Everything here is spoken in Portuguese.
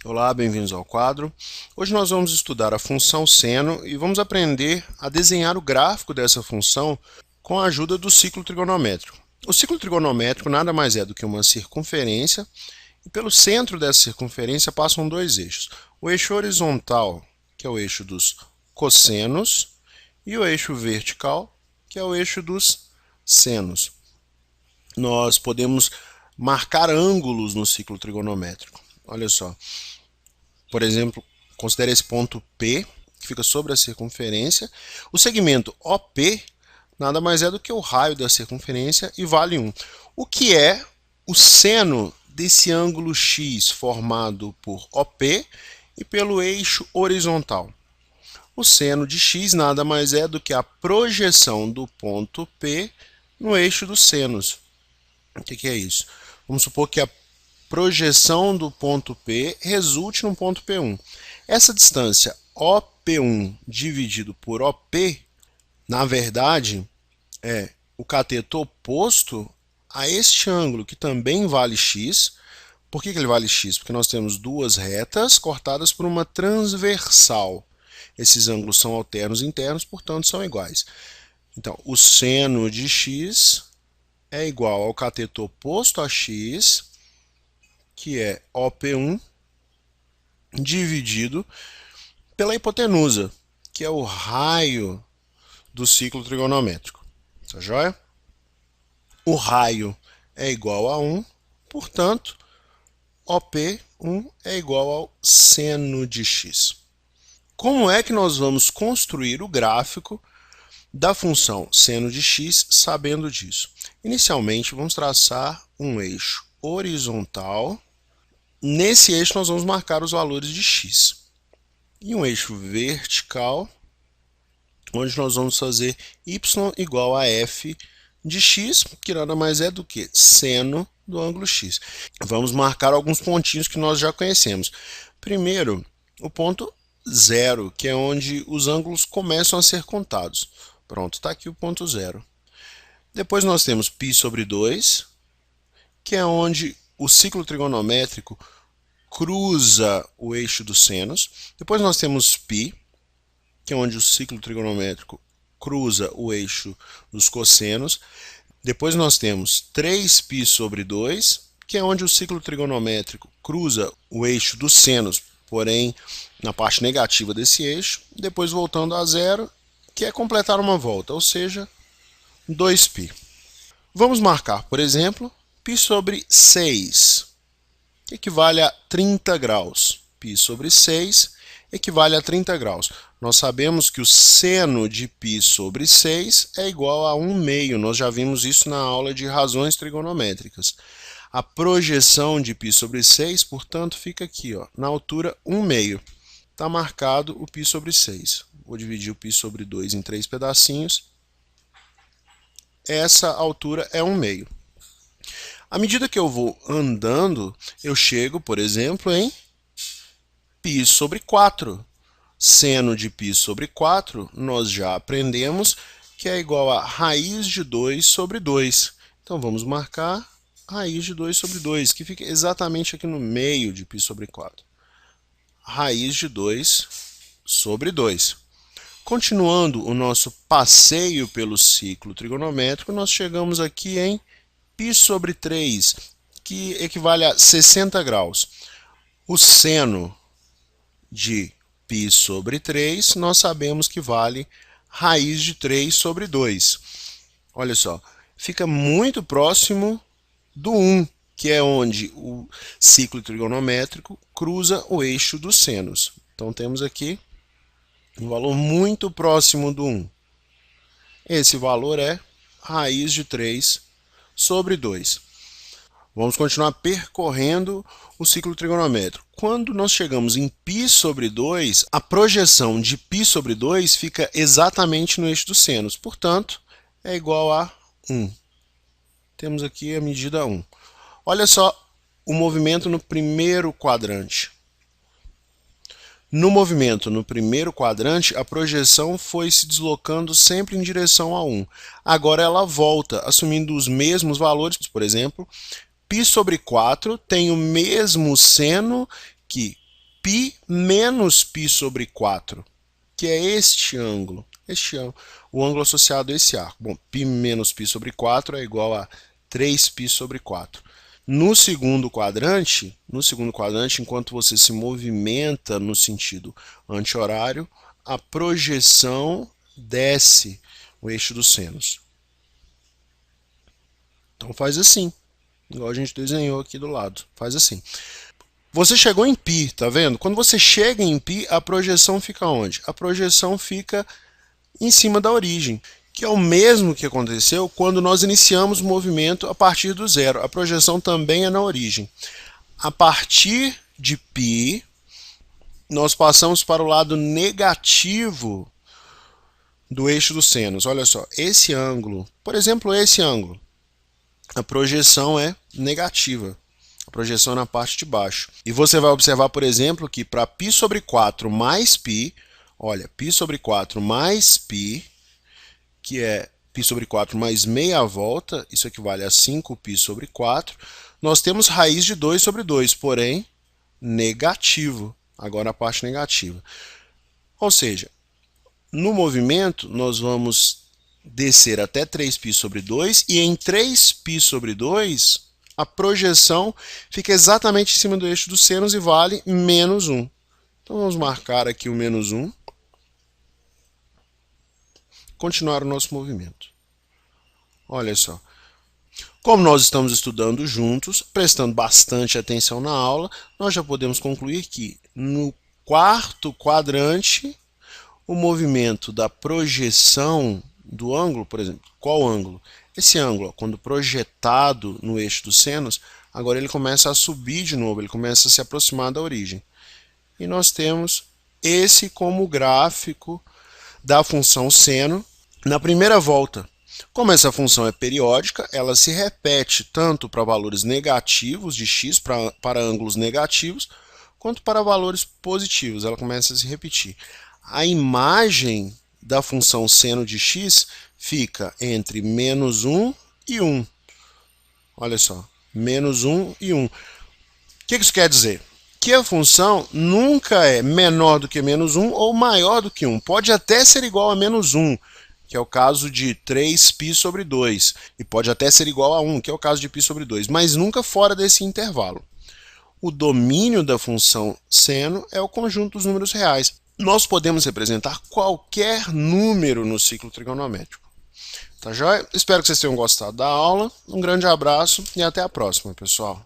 Olá, bem-vindos ao quadro. Hoje nós vamos estudar a função seno e vamos aprender a desenhar o gráfico dessa função com a ajuda do ciclo trigonométrico. O ciclo trigonométrico nada mais é do que uma circunferência e pelo centro dessa circunferência passam dois eixos. O eixo horizontal, que é o eixo dos cossenos, e o eixo vertical, que é o eixo dos senos. Nós podemos marcar ângulos no ciclo trigonométrico. Olha só. Por exemplo, considere esse ponto P, que fica sobre a circunferência. O segmento OP nada mais é do que o raio da circunferência e vale 1. O que é o seno desse ângulo X formado por OP e pelo eixo horizontal? O seno de X nada mais é do que a projeção do ponto P no eixo dos senos. O que é isso? Vamos supor que a projeção do ponto P resulte no ponto P1. Essa distância OP1 dividido por OP, na verdade, é o cateto oposto a este ângulo, que também vale x. Por que ele vale x? Porque nós temos duas retas cortadas por uma transversal. Esses ângulos são alternos internos, portanto, são iguais. Então, o seno de x é igual ao cateto oposto a x, que é OP1, dividido pela hipotenusa, que é o raio do ciclo trigonométrico. Tá joia? O raio é igual a 1, portanto, OP1 é igual ao seno de x. Como é que nós vamos construir o gráfico da função seno de x sabendo disso? Inicialmente, vamos traçar um eixo horizontal. Nesse eixo, nós vamos marcar os valores de x. E um eixo vertical, onde nós vamos fazer y igual a f de x, que nada mais é do que seno do ângulo x. Vamos marcar alguns pontinhos que nós já conhecemos. Primeiro, o ponto 0, que é onde os ângulos começam a ser contados. Pronto, está aqui o ponto 0. Depois nós temos π sobre 2, que é onde o ciclo trigonométrico cruza o eixo dos senos. Depois nós temos π, que é onde o ciclo trigonométrico cruza o eixo dos cossenos. Depois nós temos 3π sobre 2, que é onde o ciclo trigonométrico cruza o eixo dos senos, porém na parte negativa desse eixo. Depois voltando a zero, que é completar uma volta, ou seja, 2π. Vamos marcar, por exemplo, π sobre 6, que equivale a 30 graus. π sobre 6 equivale a 30 graus. Nós sabemos que o seno de π sobre 6 é igual a 1 meio. Nós já vimos isso na aula de razões trigonométricas. A projeção de π sobre 6, portanto, fica aqui, ó, na altura 1 meio. Está marcado o π sobre 6. Vou dividir o π sobre 2 em 3 pedacinhos. Essa altura é 1 meio. À medida que eu vou andando, eu chego, por exemplo, em π sobre 4. Seno de π sobre 4, nós já aprendemos que é igual a raiz de 2 sobre 2. Então, vamos marcar raiz de 2 sobre 2, que fica exatamente aqui no meio de π sobre 4. Raiz de 2 sobre 2. Continuando o nosso passeio pelo ciclo trigonométrico, nós chegamos aqui em π sobre 3, que equivale a 60 graus. O seno de π sobre 3, nós sabemos que vale raiz de 3 sobre 2. Olha só, fica muito próximo do 1, que é onde o ciclo trigonométrico cruza o eixo dos senos. Então, temos aqui um valor muito próximo do 1. Esse valor é raiz de 3 sobre 2. Vamos continuar percorrendo o ciclo trigonométrico. Quando nós chegamos em π sobre 2, a projeção de π sobre 2 fica exatamente no eixo dos senos. Portanto, é igual a 1. Temos aqui a medida 1. Olha só o movimento no primeiro quadrante. No movimento no primeiro quadrante, a projeção foi se deslocando sempre em direção a 1. Agora ela volta, assumindo os mesmos valores. Por exemplo, π sobre 4 tem o mesmo seno que π menos π sobre 4, que é este ângulo. O ângulo associado a esse arco. Bom, π menos π sobre 4 é igual a 3π sobre 4. No segundo quadrante, enquanto você se movimenta no sentido anti-horário, a projeção desce o eixo dos senos. Então faz assim, igual a gente desenhou aqui do lado. Faz assim. Você chegou em π, tá vendo? Quando você chega em π, a projeção fica onde? A projeção fica em cima da origem, que é o mesmo que aconteceu quando nós iniciamos o movimento a partir do zero. A projeção também é na origem. A partir de π, nós passamos para o lado negativo do eixo dos senos. Olha só, esse ângulo, por exemplo, esse ângulo, a projeção é negativa. A projeção é na parte de baixo. E você vai observar, por exemplo, que para π sobre 4 mais π, olha, π sobre 4 mais π, que é π sobre 4 mais meia volta, isso equivale a 5π sobre 4, nós temos raiz de 2 sobre 2, porém negativo. Agora a parte negativa. Ou seja, no movimento, nós vamos descer até 3π sobre 2, e em 3π sobre 2, a projeção fica exatamente em cima do eixo dos senos e vale menos 1. Então vamos marcar aqui o menos 1. Continuar o nosso movimento. Olha só. Como nós estamos estudando juntos, prestando bastante atenção na aula, nós já podemos concluir que no quarto quadrante, o movimento da projeção do ângulo, por exemplo, qual ângulo? Esse ângulo, quando projetado no eixo dos senos, agora ele começa a subir de novo, ele começa a se aproximar da origem. E nós temos esse como gráfico da função seno na primeira volta. Como essa função é periódica, ela se repete tanto para valores negativos de x, para ângulos negativos, quanto para valores positivos. Ela começa a se repetir. A imagem da função seno de x fica entre menos 1 e 1. Olha só, menos 1 e 1. O que isso quer dizer? Que a função nunca é menor do que menos 1 ou maior do que 1. Pode até ser igual a menos 1, que é o caso de 3π sobre 2. E pode até ser igual a 1, que é o caso de π sobre 2. Mas nunca fora desse intervalo. O domínio da função seno é o conjunto dos números reais. Nós podemos representar qualquer número no ciclo trigonométrico. Tá joia? Espero que vocês tenham gostado da aula. Um grande abraço e até a próxima, pessoal.